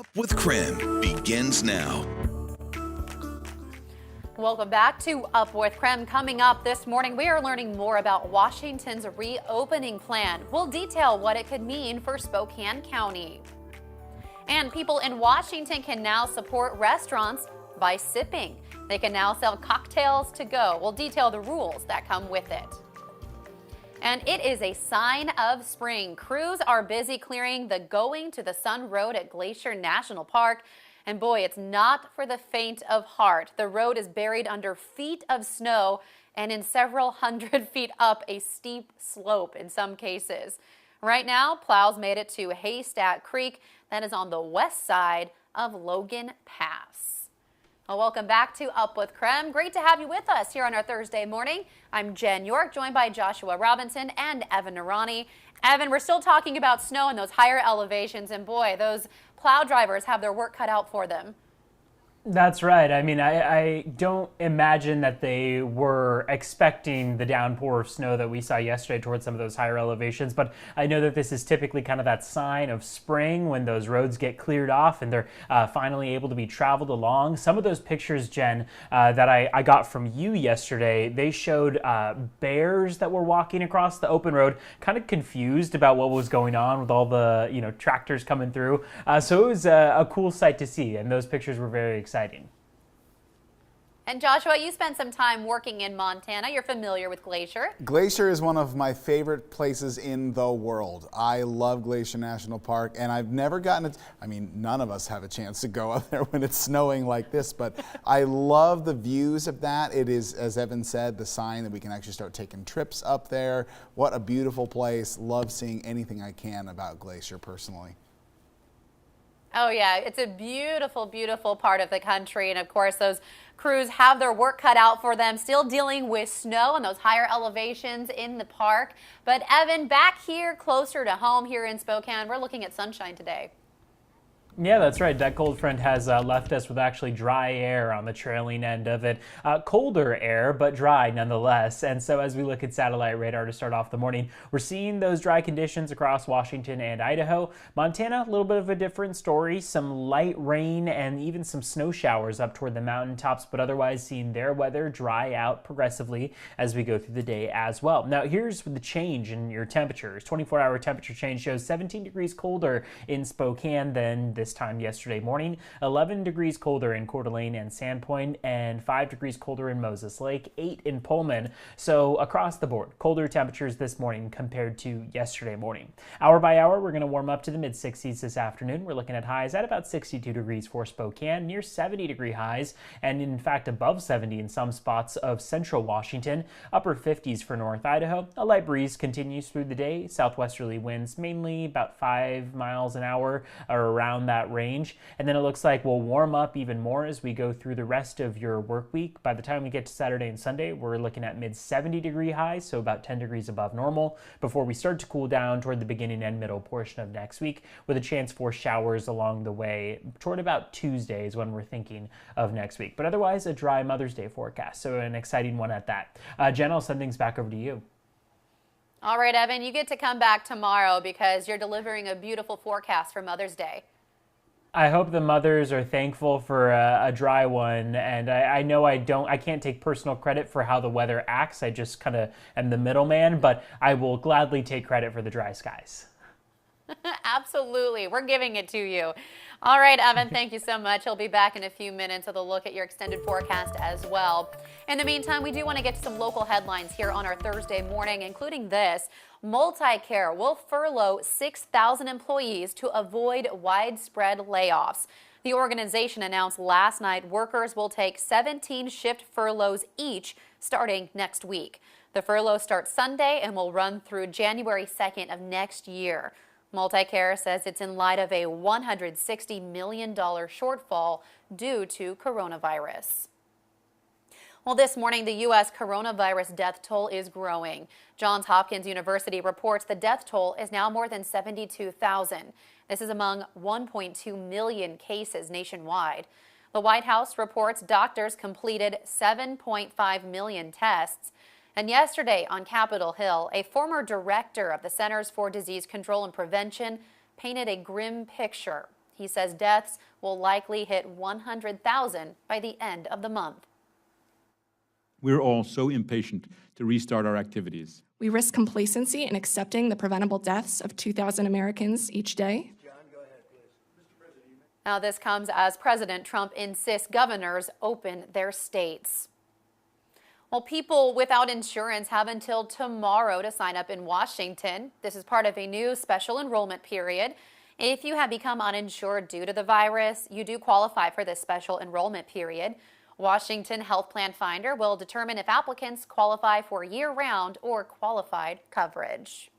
Up with KREM begins now. Welcome back to Up with KREM. Coming up this morning, we are learning more about Washington's reopening plan. We'll detail what it could mean for Spokane County. And people in Washington can now support restaurants by sipping. They can now sell cocktails to go. We'll detail the rules that come with it. And it is a sign of spring. Crews are busy clearing the Going to the Sun Road at Glacier National Park. And boy, it's not for the faint of heart. The road is buried under feet of snow and in several hundred feet up a steep slope in some cases. Right now, plows made it to Haystack Creek, that is on the west side of Logan Pass. Well, welcome back to Up with KREM. Great to have you with us here on our Thursday morning. I'm Jen York, joined by Joshua Robinson and Evan Narani. Evan, we're still talking about snow and those higher elevations, and boy, those plow drivers have their work cut out for them. That's right. I mean, I don't imagine that they were expecting the downpour of snow that we saw yesterday towards some of those higher elevations, but I know that this is typically kind of that sign of spring when those roads get cleared off and they're finally able to be traveled along. Some of those pictures, Jen, that I got from you yesterday, they showed bears that were walking across the open road, kind of confused about what was going on with all the tractors coming through. So it was a cool sight to see, and those pictures were very exciting. And Joshua, you spent some time working in Montana. You're familiar with Glacier. Glacier is one of my favorite places in the world. I love Glacier National Park, and I've never gotten none of us have a chance to go up there when it's snowing like this, but I love the views of that. It is, as Evan said, the sign that we can actually start taking trips up there. What a beautiful place. Love seeing anything I can about Glacier personally. Oh yeah, it's a beautiful, beautiful part of the country. And of course, those crews have their work cut out for them, still dealing with snow and those higher elevations in the park. But Evan, back here closer to home here in Spokane, we're looking at sunshine today. Yeah, that's right. That cold front has left us with actually dry air on the trailing end of it. Colder air, but dry nonetheless. And so as we look at satellite radar to start off the morning, we're seeing those dry conditions across Washington and Idaho. Montana, a little bit of a different story. Some light rain and even some snow showers up toward the mountaintops, but otherwise seeing their weather dry out progressively as we go through the day as well. Now, here's the change in your temperatures. 24-hour temperature change shows 17 degrees colder in Spokane than this time yesterday morning, 11 degrees colder in Coeur d'Alene and Sandpoint, and 5 degrees colder in Moses Lake, 8 in Pullman. So across the board, colder temperatures this morning compared to yesterday morning. Hour by hour, we're going to warm up to the mid-60s this afternoon. We're looking at highs at about 62 degrees for Spokane, near 70 degree highs, and in fact above 70 in some spots of central Washington, upper 50s for North Idaho. A light breeze continues through the day, southwesterly winds mainly about 5 miles an hour or around that range. And then it looks like we'll warm up even more as we go through the rest of your work week. By the time we get to Saturday and Sunday, we're looking at mid 70 degree highs, so about 10 degrees above normal, before we start to cool down toward the beginning and middle portion of next week, with a chance for showers along the way toward about Tuesday is when we're thinking of next week. But otherwise, a dry Mother's Day forecast, so an exciting one at that. Jen, I'll send things back over to you. All right, Evan, you get to come back tomorrow because you're delivering a beautiful forecast for Mother's Day. I hope the mothers are thankful for a dry one, and I know I can't take personal credit for how the weather acts. I just kind of am the middleman, but I will gladly take credit for the dry skies. Absolutely. We're giving it to you. All right, Evan, thank you so much. He'll be back in a few minutes with a look at your extended forecast as well. In the meantime, we do want to get to some local headlines here on our Thursday morning, including this. Multicare will furlough 6,000 employees to avoid widespread layoffs. The organization announced last night workers will take 17 shift furloughs each starting next week. The furlough starts Sunday and will run through January 2nd of next year. Multicare says it's in light of a $160 million shortfall due to coronavirus. Well, this morning, the U.S. coronavirus death toll is growing. Johns Hopkins University reports the death toll is now more than 72,000. This is among 1.2 million cases nationwide. The White House reports doctors completed 7.5 million tests. And yesterday on Capitol Hill, a former director of the Centers for Disease Control and Prevention painted a grim picture. He says deaths will likely hit 100,000 by the end of the month. We're all so impatient to restart our activities. We risk complacency in accepting the preventable deaths of 2,000 Americans each day. Now, this comes as President Trump insists governors open their states. Well, people without insurance have until tomorrow to sign up in Washington. This is part of a new special enrollment period. If you have become uninsured due to the virus, you do qualify for this special enrollment period. Washington Health Plan Finder will determine if applicants qualify for year-round or qualified coverage.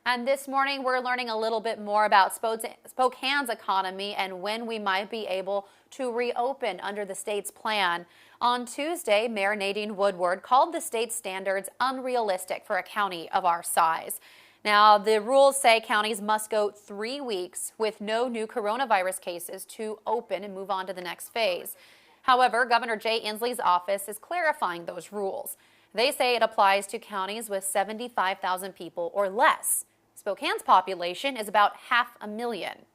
And this morning, we're learning a little bit more about Spokane's economy and when we might be able to reopen under the state's plan. On Tuesday, Mayor Nadine Woodward called the state's standards unrealistic for a county of our size. Now, the rules say counties must go 3 weeks with no new coronavirus cases to open and move on to the next phase. However, Governor Jay Inslee's office is clarifying those rules. They say it applies to counties with 75,000 people or less. Spokane's population is about 500,000.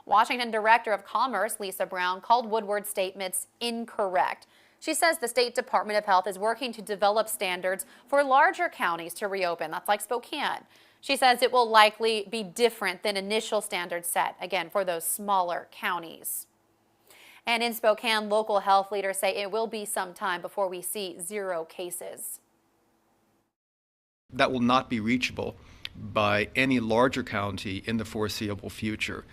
Washington Director of Commerce Lisa Brown called Woodward's statements incorrect. She says the State Department of Health is working to develop standards for larger counties to reopen. That's like Spokane. She says it will likely be different than initial standards set, again, for those smaller counties. And in Spokane, local health leaders say it will be some time before we see 0 cases. That will not be reachable by any larger county in the foreseeable future.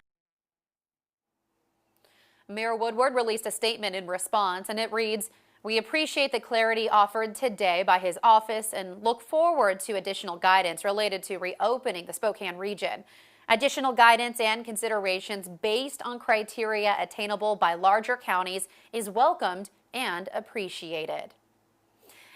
Mayor Woodward released a statement in response, and it reads, "We appreciate the clarity offered today by his office and look forward to additional guidance related to reopening the Spokane region. Additional guidance and considerations based on criteria attainable by larger counties is welcomed and appreciated."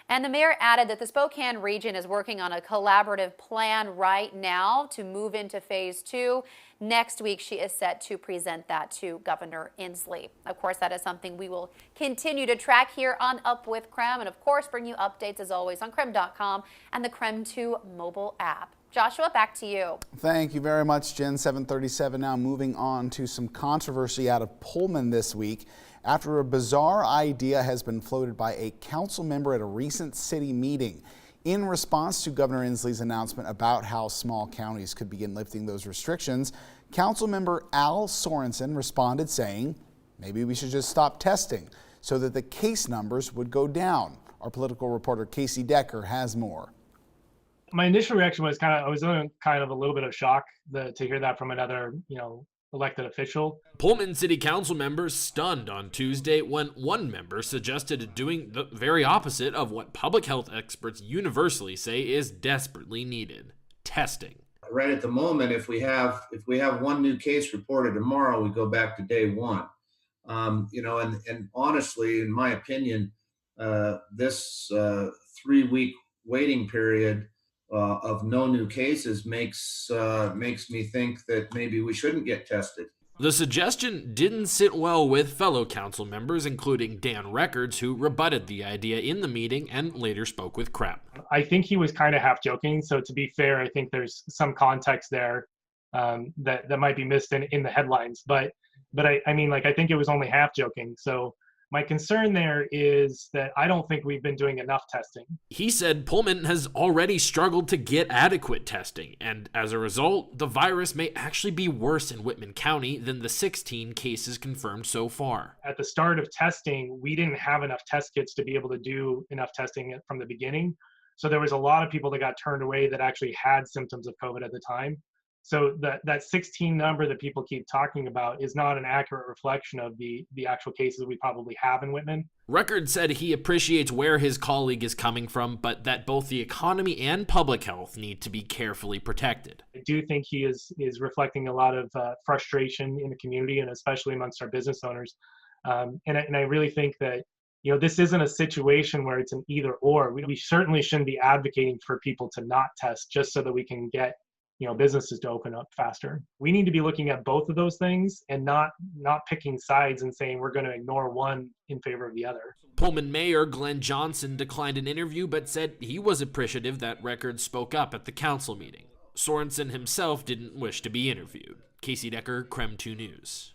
And the mayor added that the Spokane region is working on a collaborative plan right now to move into phase 2. Next week, she is set to present that to Governor Inslee. Of course, that is something we will continue to track here on Up with KREM, and of course, bring you updates as always on KREM.com and the KREM 2 mobile app. Joshua, back to you. Thank you very much, Jen. 7:37 now. Moving on to some controversy out of Pullman this week after a bizarre idea has been floated by a council member at a recent city meeting. In response to Governor Inslee's announcement about how small counties could begin lifting those restrictions, council member Al Sorensen responded saying, maybe we should just stop testing so that the case numbers would go down. Our political reporter Casey Decker has more. My initial reaction was I was in kind of a little bit of shock to hear that from another, elected official. Pullman City Council members stunned on Tuesday when one member suggested doing the very opposite of what public health experts universally say is desperately needed: testing. Right at the moment, if we have one new case reported tomorrow, we go back to day one. And honestly, in my opinion, this 3-week waiting period of no new cases makes me think that maybe we shouldn't get tested. The suggestion didn't sit well with fellow council members, including Dan Records, who rebutted the idea in the meeting and later spoke with KREM. I think he was kind of half joking. So to be fair, I think there's some context there that might be missed in the headlines. But I think it was only half joking. So my concern there is that I don't think we've been doing enough testing. He said Pullman has already struggled to get adequate testing, and as a result, the virus may actually be worse in Whitman County than the 16 cases confirmed so far. At the start of testing, we didn't have enough test kits to be able to do enough testing from the beginning. So there was a lot of people that got turned away that actually had symptoms of COVID at the time. So that 16 number that people keep talking about is not an accurate reflection of the actual cases we probably have in Whitman. Record said he appreciates where his colleague is coming from, but that both the economy and public health need to be carefully protected. I do think he is reflecting a lot of frustration in the community, and especially amongst our business owners. And I really think that this isn't a situation where it's an either or. We certainly shouldn't be advocating for people to not test just so that we can get businesses to open up faster. We need to be looking at both of those things and not picking sides and saying we're going to ignore one in favor of the other. Pullman Mayor Glenn Johnson declined an interview but said he was appreciative that Records spoke up at the council meeting. Sorensen himself didn't wish to be interviewed. Casey Decker, KREM 2 News.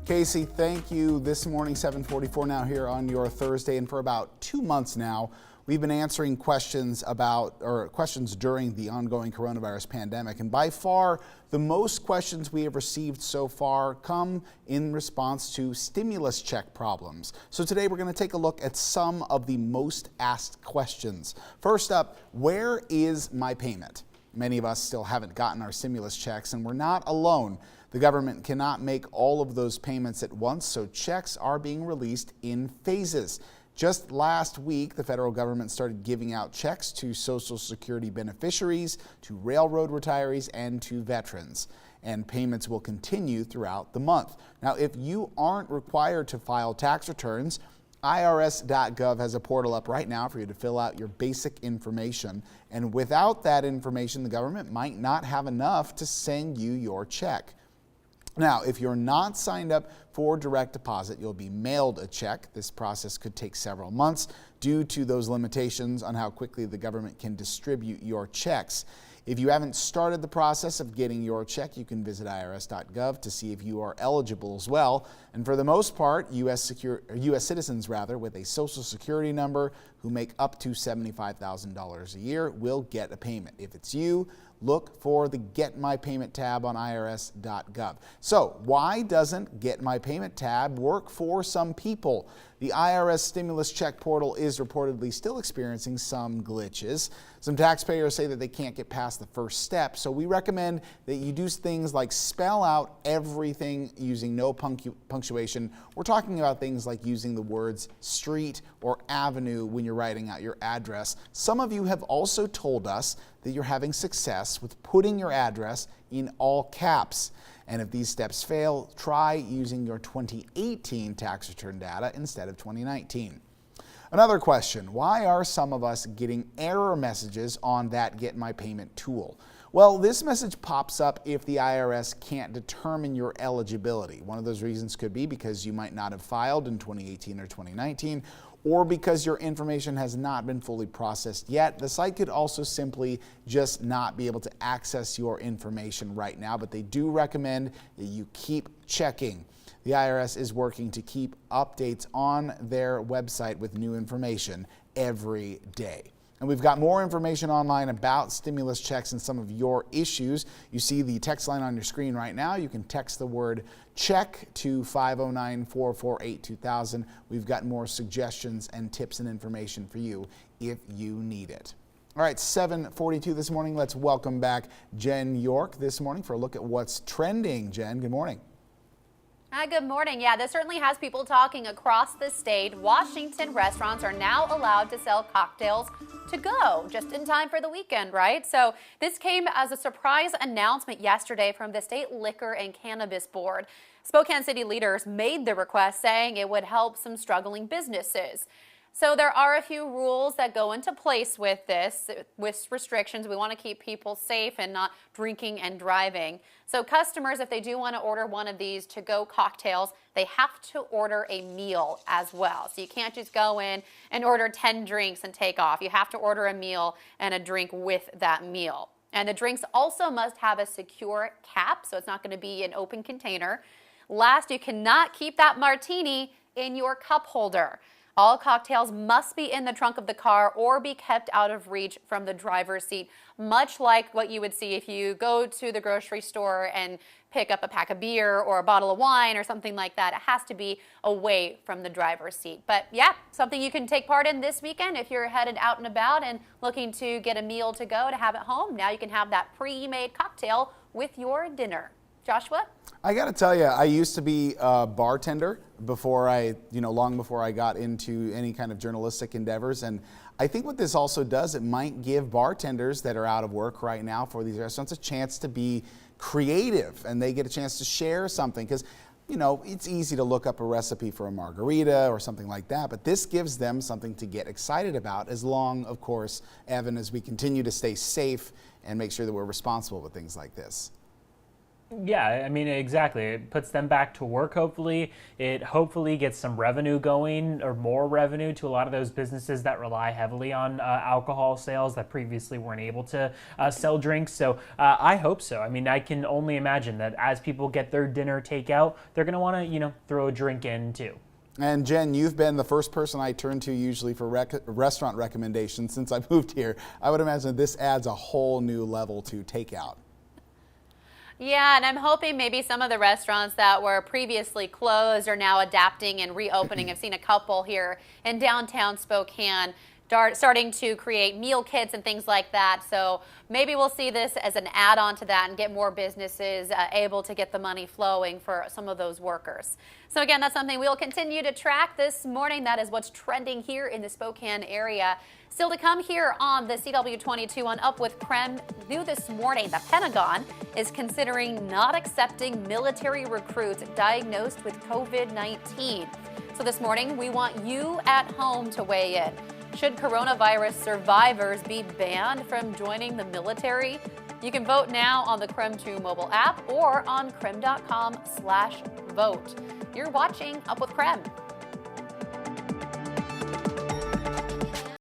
Casey, thank you. This morning, 7:44 now here on your Thursday, and for about 2 months now, we've been answering questions during the ongoing coronavirus pandemic. And by far, the most questions we have received so far come in response to stimulus check problems. So today we're going to take a look at some of the most asked questions. First up, where is my payment? Many of us still haven't gotten our stimulus checks, and we're not alone. The government cannot make all of those payments at once, so checks are being released in phases. Just last week, the federal government started giving out checks to Social Security beneficiaries, to railroad retirees, and to veterans. And payments will continue throughout the month. Now, if you aren't required to file tax returns, IRS.gov has a portal up right now for you to fill out your basic information. And without that information, the government might not have enough to send you your check. Now, if you're not signed up for direct deposit, you'll be mailed a check. This process could take several months due to those limitations on how quickly the government can distribute your checks. If you haven't started the process of getting your check, you can visit irs.gov to see if you are eligible as well. And for the most part, U.S. citizens with a Social Security number who make up to $75,000 a year will get a payment. If it's you, look for the Get My Payment tab on irs.gov. So why doesn't Get My Payment tab work for some people? The IRS stimulus check portal is reportedly still experiencing some glitches. Some taxpayers say that they can't get past the first step, so we recommend that you do things like spell out everything using no punctuation. We're talking about things like using the words street or avenue when you're writing out your address. Some of you have also told us that you're having success with putting your address in all caps. And if these steps fail, try using your 2018 tax return data instead of 2019. Another question, why are some of us getting error messages on that Get My Payment tool? Well, this message pops up if the IRS can't determine your eligibility. One of those reasons could be because you might not have filed in 2018 or 2019, or because your information has not been fully processed yet. The site could also simply just not be able to access your information right now, but they do recommend that you keep checking. The IRS is working to keep updates on their website with new information every day. And we've got more information online about stimulus checks and some of your issues. You see the text line on your screen right now. You can text the word check to 509-448-2000. We've got more suggestions and tips and information for you if you need it. All right, 7:42 this morning. Let's welcome back Jen York this morning for a look at what's trending. Jen, good morning. Good morning. Yeah, this certainly has people talking across the state. Washington restaurants are now allowed to sell cocktails to go just in time for the weekend, right? So this came as a surprise announcement yesterday from the State Liquor and Cannabis Board. Spokane City leaders made the request saying it would help some struggling businesses. So there are a few rules that go into place with this, with restrictions. We want to keep people safe and not drinking and driving. So customers, if they do want to order one of these to-go cocktails, they have to order a meal as well. So you can't just go in and order 10 drinks and take off. You have to order a meal and a drink with that meal. And the drinks also must have a secure cap, so it's not going to be an open container. Last, you cannot keep that martini in your cup holder. All cocktails must be in the trunk of the car or be kept out of reach from the driver's seat, much like what you would see if you go to the grocery store and pick up a pack of beer or a bottle of wine or something like that. It has to be away from the driver's seat. But yeah, something you can take part in this weekend if you're headed out and about and looking to get a meal to go to have at home. Now you can have that pre-made cocktail with your dinner. Joshua? I got to tell you, I used to be a bartender before long before I got into any kind of journalistic endeavors. And I think what this also does, it might give bartenders that are out of work right now for these restaurants a chance to be creative, and they get a chance to share something. Because, it's easy to look up a recipe for a margarita or something like that, but this gives them something to get excited about, as long, of course, Evan, as we continue to stay safe and make sure that we're responsible with things like this. Yeah, I mean, exactly. It puts them back to work, hopefully. It hopefully gets some revenue going, or more revenue, to a lot of those businesses that rely heavily on alcohol sales that previously weren't able to sell drinks. So I hope so. I mean, I can only imagine that as people get their dinner takeout, they're going to want to, throw a drink in too. And Jen, you've been the first person I turn to usually for restaurant recommendations since I moved here. I would imagine this adds a whole new level to takeout. Yeah, and I'm hoping maybe some of the restaurants that were previously closed are now adapting and reopening. I've seen a couple here in downtown Spokane starting to create meal kits and things like that. So maybe we'll see this as an add-on to that and get more businesses able to get the money flowing for some of those workers. So again, that's something we'll continue to track this morning. That is what's trending here in the Spokane area. Still to come here on the CW22 on Up with KREM. New this morning, the Pentagon is considering not accepting military recruits diagnosed with COVID-19. So this morning, we want you at home to weigh in. Should coronavirus survivors be banned from joining the military? You can vote now on the KREM 2 mobile app or on krem.com/vote. You're watching Up with KREM.